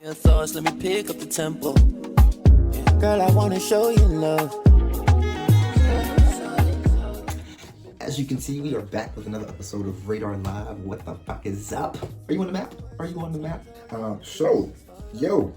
Your thoughts, let me pick up the tempo. Girl, I wanna show you love. As you can see, we are back with another episode of RadarLIVE. What the fuck is up? Are you on the map? Are you on the map? Yo,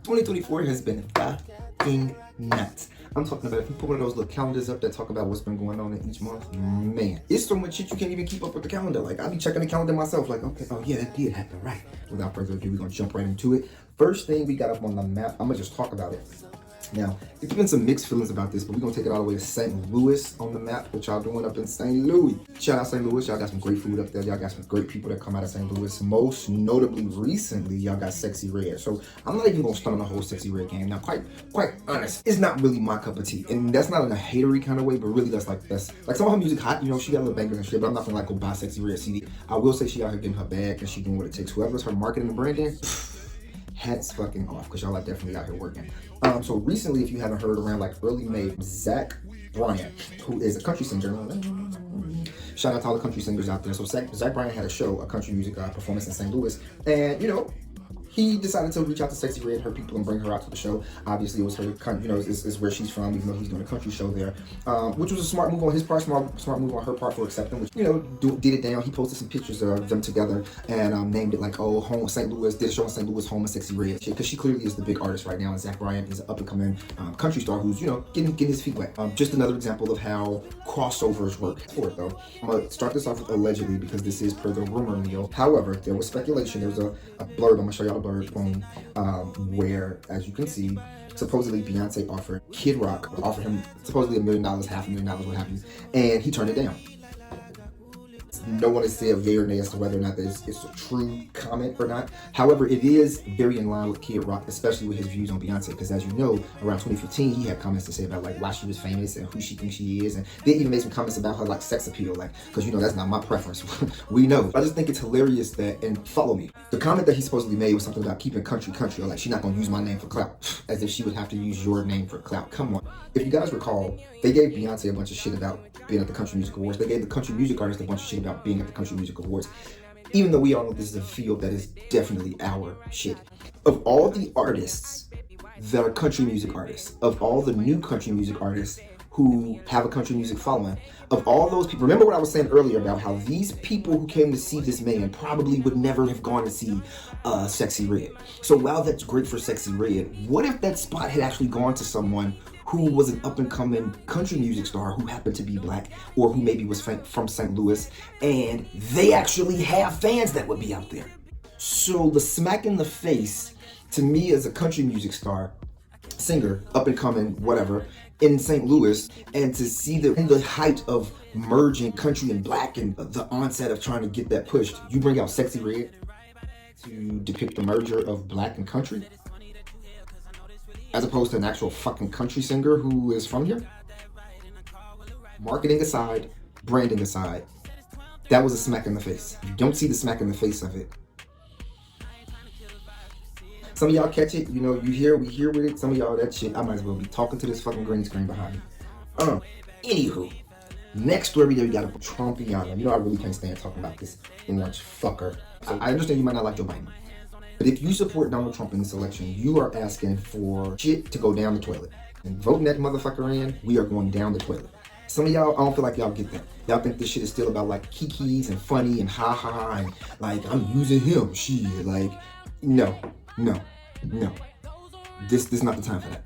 2024 has been fucking nuts. I'm talking about, if you put one of those little calendars up that talk about what's been going on in each month, man, it's so much shit you can't even keep up with the calendar. Like, I be checking the calendar myself, like, okay, oh yeah, that did happen, right? Without further ado, we're gonna jump right into it. First thing we got up on the map, I'm gonna just talk about it. Now, there's been some mixed feelings about this, but we're gonna take it all the way to St. Louis on the map. What y'all doing up in St. Louis? Shout out St. Louis, y'all got some great food up there. Y'all got some great people that come out of St. Louis. Most notably, recently, y'all got SexyyRedd. So I'm not even gonna start on the whole SexyyRedd game. Now, quite honest, it's not really my cup of tea, and that's not in a hatery kind of way, but really that's like some of her music hot. You know, she got a little bangers and shit, but I'm not gonna like go buy SexyyRedd CD. I will say she out here getting her bag and she doing what it takes. Whoever's her marketing and branding, hats fucking off, because y'all are definitely out here working. So recently, if you haven't heard, around like early May, Bryan, who is a country singer, shout out to all the country singers out there. So Zach Bryan had a show, a country music performance in St. Louis, and you know, he decided to reach out to SexyyRedd, her people, and bring her out to the show. Obviously, it was her, you know, is where she's from, even though he's doing a country show there, which was a smart move on his part, smart move on her part for accepting, which, you know, did it down. He posted some pictures of them together and named it like, oh, home St. Louis, did a show in St. Louis, home of SexyyRedd, because she clearly is the big artist right now, and Zach Bryan is an up-and-coming country star who's, you know, getting his feet wet. Just another example of how crossovers work. For it though, I'm gonna start this off with allegedly, because this is per the rumor mill. However, there was speculation. There was a blurb. I'm gonna show y'all a blurb from where, as you can see, supposedly Beyonce offered Kid Rock, offered him supposedly $1 million, $500,000, what have you, and he turned it down. No one has said yay or nay as to whether or not it's a true comment or not. However, it is very in line with Kid Rock, especially with his views on Beyonce, because as you know, around 2015, he had comments to say about like why she was famous and who she thinks she is, and they even made some comments about her like sex appeal, like, because you know that's not my preference. We know. I just think it's hilarious that, and follow me, the comment that he supposedly made was something about keeping country, or like she's not gonna use my name for clout, as if she would have to use your name for clout. Come on. If you guys recall, they gave Beyonce a bunch of shit about being at the Country Music Awards. They gave the country music artist a bunch of shit about being at the Country Music Awards. Even though we all know this is a field that is definitely our shit. Of all the artists that are country music artists, of all the new country music artists who have a country music following, of all those people, remember what I was saying earlier about how these people who came to see this man probably would never have gone to see SexyyRedd. So while that's great for SexyyRedd, what if that spot had actually gone to someone who was an up-and-coming country music star who happened to be black, or who maybe was from St. Louis, and they actually have fans that would be out there? So the smack in the face, to me as a country music star, singer, up-and-coming, whatever, in St. Louis, and to see the height of merging country and black and the onset of trying to get that pushed, you bring out SexyyRedd to depict the merger of black and country, as opposed to an actual fucking country singer who is from here? Marketing aside, branding aside, that was a smack in the face. You don't see the smack in the face of it. Some of y'all catch it, you know, we hear with it. Some of y'all, that shit, I might as well be talking to this fucking green screen behind me. Anywho, next story that we got up, Trumpianna. You know, I really can't stand talking about this orange fucker. I understand you might not like Joe Biden, but if you support Donald Trump in this election, you are asking for shit to go down the toilet. And voting that motherfucker in, we are going down the toilet. Some of y'all, I don't feel like y'all get that. Y'all think this shit is still about like kikis and funny and ha-ha and like, I'm using him, shit. Like, no. This is not the time for that.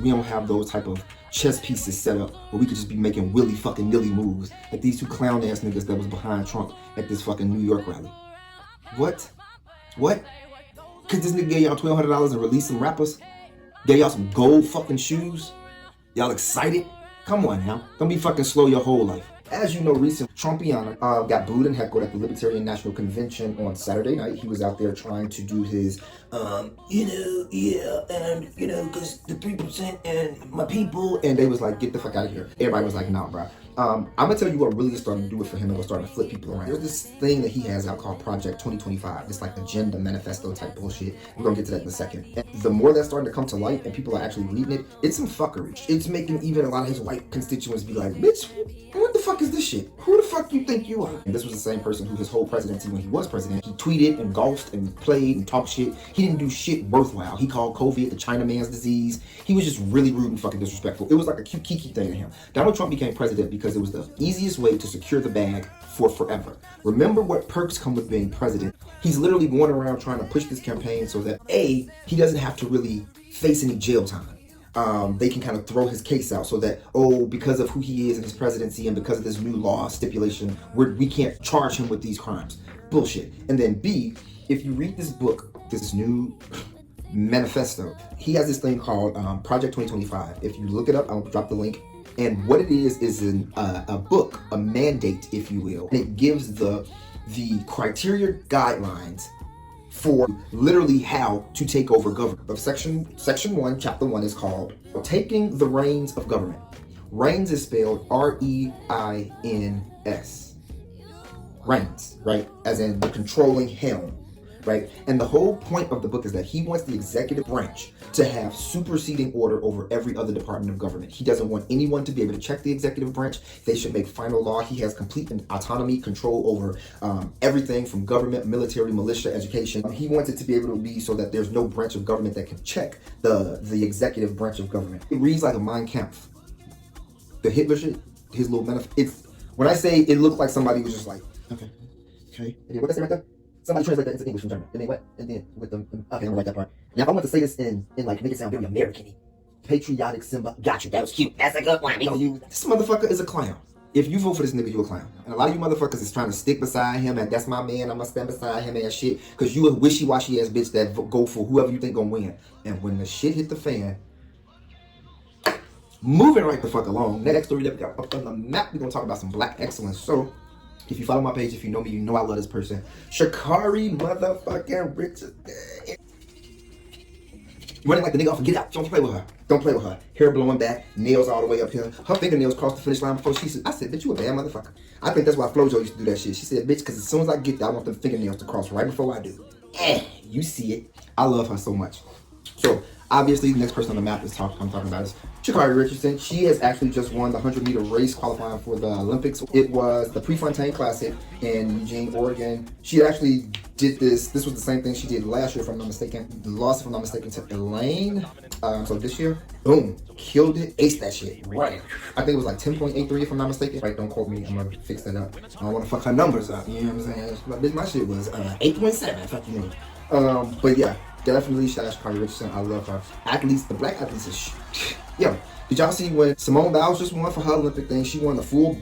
We don't have those type of chess pieces set up where we could just be making willy fucking nilly moves like these two clown ass niggas that was behind Trump at this fucking New York rally. What? Cause this nigga gave y'all $1,200 and released some rappers? Gave y'all some gold fucking shoes? Y'all excited? Come on now. Don't be fucking slow your whole life. As you know, recently, Trumpianna got booed and heckled at the Libertarian National Convention on Saturday night. He was out there trying to do his, because the 3% and my people, and they was like, get the fuck out of here. Everybody was like, nah, bro. I'm gonna tell you what really is starting to do it for him and what's starting to flip people around. There's this thing that he has out called Project 2025. It's like agenda manifesto type bullshit. We're gonna get to that in a second. And the more that's starting to come to light and people are actually reading it, it's some fuckery. It's making even a lot of his white constituents be like, bitch, what the fuck is this shit? Who the fuck you think you are? And this was the same person who his whole presidency, when he was president, he tweeted and golfed and played and talked shit. He didn't do shit worthwhile. He called COVID the China man's disease. He was just really rude and fucking disrespectful. It was like a cute kiki thing to him. Donald Trump became president because it was the easiest way to secure the bag for forever. Remember what perks come with being president. He's literally going around trying to push this campaign so that A, he doesn't have to really face any jail time. They can kind of throw his case out so that, oh, because of who he is in his presidency and because of this new law stipulation, we can't charge him with these crimes. Bullshit. And then B, if you read this book, this new manifesto, he has this thing called Project 2025. If you look it up, I'll drop the link. And what it is a book, a mandate, if you will. And it gives the criteria guidelines for literally how to take over government. Of section 1, chapter 1 is called Taking the Reins of Government. Reins is spelled R-E-I-N-S. Reins, right? As in the controlling helm, right? And the whole point of the book is that he wants the executive branch to have superseding order over every other department of government. He doesn't want anyone to be able to check the executive branch. They should make final law. He has complete autonomy, control over everything from government, military, militia, education. He wants it to be able to be so that there's no branch of government that can check the executive branch of government. It reads like a Mein Kampf. The Hitler shit, his little it's when I say it looked like somebody was just like, okay. And then what did I say right there? Somebody translate that into English from German. And then what? And then with them. Okay, I'm gonna write that part. Now, if I want to say this in like make it sound very American-y. Patriotic symbol. Got you. That was cute. That's a good one. This motherfucker is a clown. If you vote for this nigga, you a clown. And a lot of you motherfuckers is trying to stick beside him and that's my man, I'm gonna stand beside him and shit. Cause you a wishy-washy ass bitch that go for whoever you think gonna win. And when the shit hit the fan, moving right the fuck along. Next story that we got up on the map, we're gonna talk about some black excellence. So, if you follow my page, if you know me, you know I love this person. Sha'Carri motherfucking Richard. Running like the nigga off and get out. Don't play with her. Don't play with her. Hair blowing back, nails all the way up here. Her fingernails crossed the finish line before she said, I said, bitch, you a bad motherfucker. I think that's why Flojo used to do that shit. She said, bitch, because as soon as I get there, I want them fingernails to cross right before I do. You see it. I love her so much. So, obviously, the next person on the map I'm talking about is Sha'Carri Richardson. She has actually just won the 100-meter race qualifying for the Olympics. It was the PreFontaine Classic in Eugene, Oregon. She actually did this. This was the same thing she did last year, if I'm not mistaken. Lost, if I'm not mistaken, to Elaine. So this year, boom, killed it, aced that shit. Right. I think it was like 10.83, if I'm not mistaken. Right, don't quote me. I'm gonna fix that up. I don't want to fuck her numbers up. You know what I'm saying? But bitch, my shit was 8.7. Fuck you know. But yeah. Definitely Sha'Carri Richardson. I love her. Athletes, the black athletes is yo. Did y'all see when Simone Biles just won for her Olympic thing? She won the full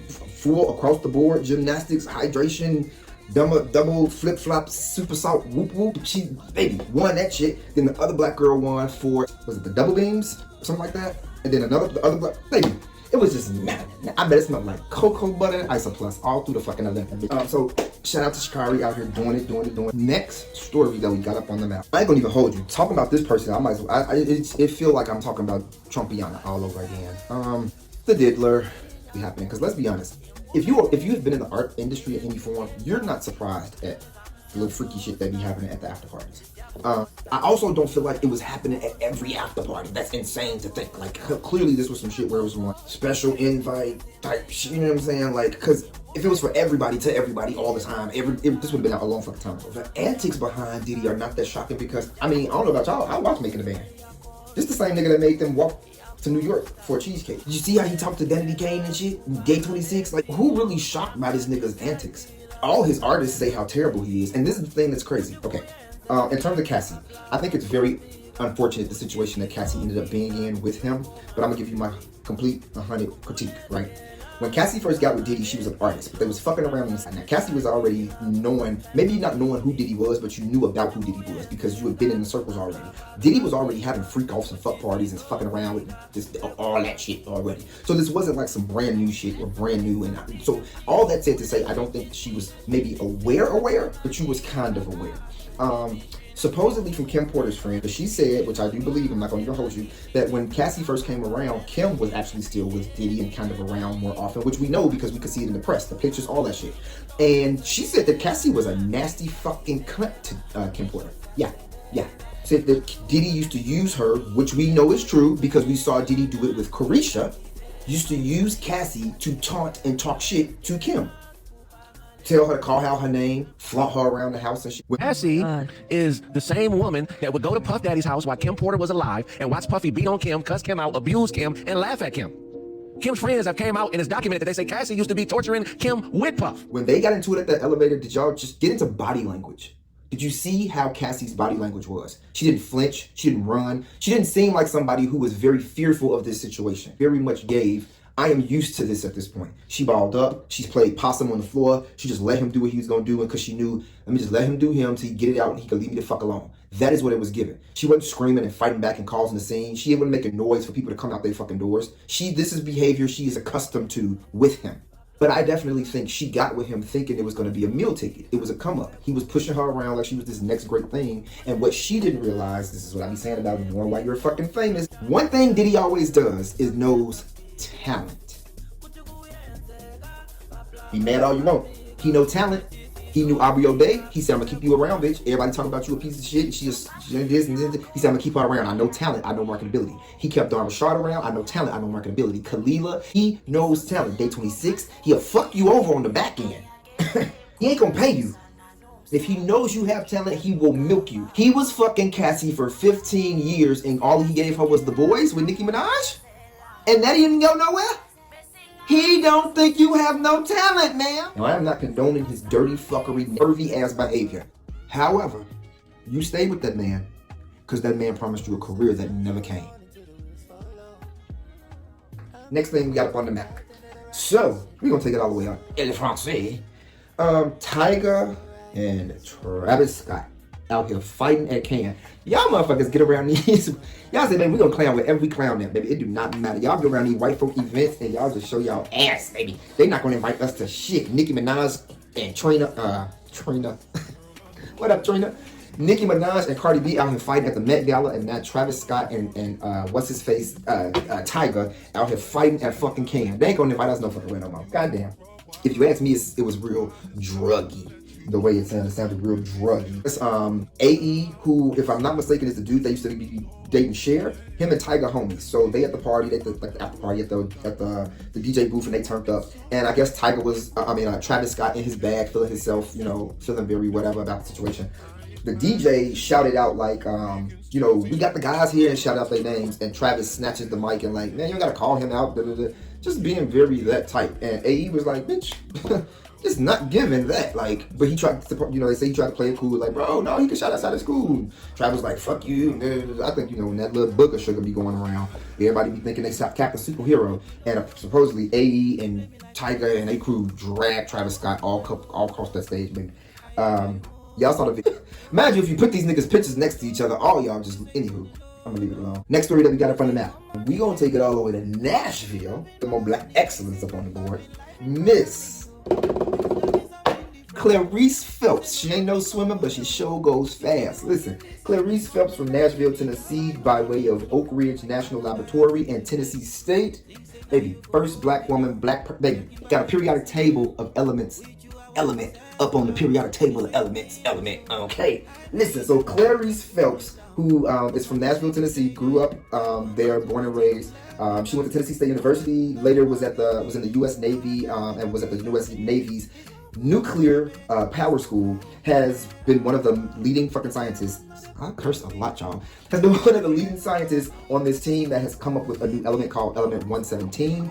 across the board gymnastics, hydration, double flip flop, super salt, whoop whoop. She baby won that shit. Then the other black girl won for, was it the double beams, something like that? And then the other black baby. It was just mad. I bet it smelled like cocoa butter and Isoplus all through the fucking Olympics. So shout out to Sha'Carri out here doing it. Next story that we got up on the map. I ain't gonna even hold you. Talking about this person, I might as well. It feel like I'm talking about Trumpianna all over again. The Diddler be happening. Cause let's be honest, if you have been in the art industry in any form, you're not surprised at the little freaky shit that be happening at the after parties. I also don't feel like it was happening at every after party. That's insane to think. Like, clearly this was some shit where it was one special invite type shit, you know what I'm saying? Like, because if it was for everybody to everybody all the time, this would have been out a long fucking time ago. The antics behind Diddy are not that shocking because, I mean, I don't know about y'all, I watched Making a Band. This the same nigga that made them walk to New York for a cheesecake. Did you see how he talked to Danity Kane and shit? Gay 26? Like, who really shocked by this nigga's antics? All his artists say how terrible he is, and this is the thing that's crazy. Okay. In terms of Cassie, I think it's very unfortunate the situation that Cassie ended up being in with him, but I'm gonna give you my complete 100 critique, right? When Cassie first got with Diddy, she was an artist, but they was fucking around inside. Now, Cassie was already knowing, maybe not knowing who Diddy was, but you knew about who Diddy was because you had been in the circles already. Diddy was already having freak-offs and fuck parties and fucking around with just all that shit already. So this wasn't like some brand new shit or brand new. And so all that said to say, I don't think she was maybe aware, but she was kind of aware. Supposedly from Kim Porter's friend, but she said, which I do believe, I'm not going to even hold you, that when Cassie first came around, Kim was actually still with Diddy and kind of around more often, which we know because we could see it in the press, the pictures, all that shit. And she said that Cassie was a nasty fucking cunt to Kim Porter. Yeah. Said that Diddy used to use her, which we know is true because we saw Diddy do it with Carisha. used to use Cassie to taunt and talk shit to Kim. Tell her to call out her name, flaunt her around the house and shit. Cassie is the same woman that would go to Puff Daddy's house while Kim Porter was alive and watch Puffy beat on Kim, cuss Kim out, abuse Kim, and laugh at Kim. Kim's friends have came out and it's documented that they say Cassie used to be torturing Kim with Puff. When they got into it at the elevator, did y'all just get into body language? Did you see how Cassie's body language was? She didn't flinch, she didn't run. She didn't seem like somebody who was very fearful of this situation. Very much gave, I am used to this at this point. She balled up, she's played possum on the floor. She just let him do what he was gonna do because she knew, let me just let him do him till he get it out and he can leave me the fuck alone. That is what it was given. She wasn't screaming and fighting back and causing the scene. She wasn't making noise for people to come out their fucking doors. This is behavior she is accustomed to with him. But I definitely think she got with him thinking it was going to be a meal ticket. It was a come up. He was pushing her around like she was this next great thing. And what she didn't realize, this is what I be saying about you wondering why you're fucking famous. One thing Diddy always does is knows talent. Be mad all you want. He know talent. He knew Aubrey O'Day. He said, I'm gonna keep you around, bitch. Everybody talking about you a piece of shit. She did this and this. He said, I'm gonna keep her around. I know talent. I know marketability. He kept Darn Rashad around. I know talent. I know marketability. Kalila, he knows talent. Day 26, he'll fuck you over on the back end. He ain't gonna pay you. If he knows you have talent, he will milk you. He was fucking Cassie for 15 years and all he gave her was The Boys with Nicki Minaj? And that didn't go nowhere? He don't think you have no talent, man. Now, I am not condoning his dirty fuckery, nervy ass behavior. However, you stay with that man because that man promised you a career that never came. Next thing we got up on the map. So, we're going to take it all the way up. El Francais. Tyga and Travis Scott out here fighting at Cannes. Y'all motherfuckers get around these. Y'all say, man, we gonna clown with every clown now, baby. It do not matter. Y'all go around these white folk events and y'all just show y'all ass, baby. They not gonna invite us to shit. Nicki Minaj and Trina. What up, Trina? Nicki Minaj and Cardi B out here fighting at the Met Gala, and now Travis Scott and what's his face, Tyga out here fighting at fucking Cannes. They ain't gonna invite us no fucking way no more. Goddamn. If you ask me, it was real druggy. The way it sounded real druggy. It's AE, who, if I'm not mistaken, is the dude that used to be dating Cher. Him and Tyga homies. So they at the party, like the after party at the DJ booth, and they turned up. And I guess Tyga was, Travis Scott in his bag, feeling himself, feeling very whatever about the situation. The DJ shouted out like, we got the guys here, and shout out their names. And Travis snatches the mic and like, man, you gotta call him out. Just being very that type. And AE was like, bitch. It's not giving that, like, but he tried to, they say he tried to play it cool, like, bro, no, he can shout outside of school. Travis like, fuck you. I think, when that little book of sugar be going around, everybody be thinking they Captain Superhero. And supposedly AE and Tyga and they crew dragged Travis Scott all across that stage, baby. Y'all saw the video. Imagine if you put these niggas' pictures next to each other, all y'all just, anywho. I'm gonna leave it alone. Next story that we got up on the map. We gonna take it all the way to Nashville. The more black excellence up on the board. Miss Clarice Phelps. She ain't no swimmer, but she sure goes fast. Listen, Clarice Phelps from Nashville, Tennessee, by way of Oak Ridge National Laboratory and Tennessee State. Baby, first black woman, baby, got a periodic table of elements. Element up on the periodic table of elements. Okay. Listen, so Clarice Phelps, who is from Nashville, Tennessee, grew up there, born and raised. She went to Tennessee State University. Later was in the U.S. Navy and was at the U.S. Navy's nuclear power school. Has been one of the leading fucking scientists. I curse a lot, y'all. Has been one of the leading scientists on this team that has come up with a new element called Element 117,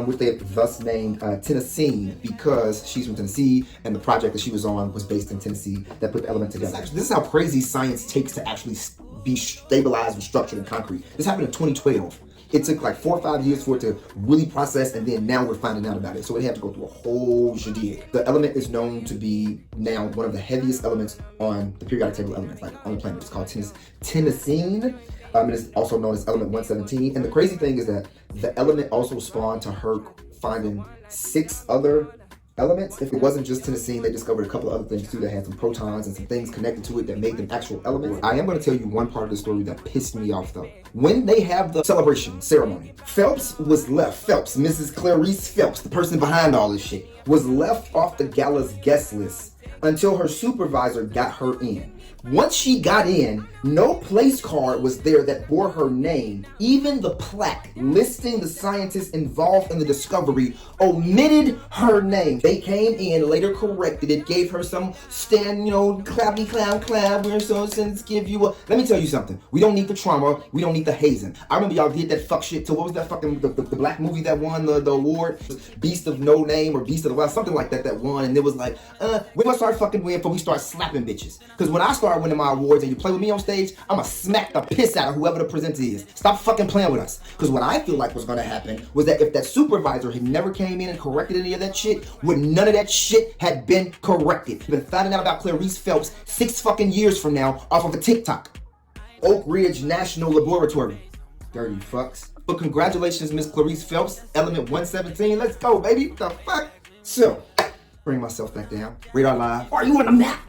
which they have thus named Tennessee because she's from Tennessee and the project that she was on was based in Tennessee that put the element together. This is how crazy science takes to actually be stabilized and structured in concrete. This happened in 2012. It took like 4 or 5 years for it to really process, and then now we're finding out about it. So it had to go through a whole shindig. The element is known to be now one of the heaviest elements on the periodic table of elements, like on the planet. It's called tennessine. It is also known as element 117. And the crazy thing is that the element also spawned to her finding 6 other elements. If it wasn't just tennessine, they discovered a couple of other things too that had some protons and some things connected to it that made them actual elements. I am going to tell you one part of the story that pissed me off though. When they have the celebration ceremony, Phelps was left. Phelps, Mrs. Clarice Phelps, the person behind all this shit, was left off the gala's guest list until her supervisor got her in. Once she got in, no place card was there that bore her name. Even the plaque listing the scientists involved in the discovery omitted her name. They came in, later corrected it, gave her some clappy clap, we're so since give you a... Let me tell you something. We don't need the trauma. We don't need the hazing. I remember y'all did that fuck shit to, what was that fucking, the black movie that won the award? Beast of No Name or Beast of the Wild, something like that won. And it was like, we're gonna start fucking winning before we start slapping bitches. Because when I start winning my awards and you play with me on stage, I'ma smack the piss out of whoever the presenter is. Stop fucking playing with us. Because what I feel like was gonna happen was that if that supervisor had never came in and corrected any of that shit, would none of that shit had been corrected. You've been finding out about Clarice Phelps 6 fucking years from now off of a TikTok. Oak Ridge National Laboratory. Dirty fucks. But congratulations, Miss Clarice Phelps, Element 117. Let's go, baby. What the fuck? So, bring myself back down. RadarLIVE. Are you on the map?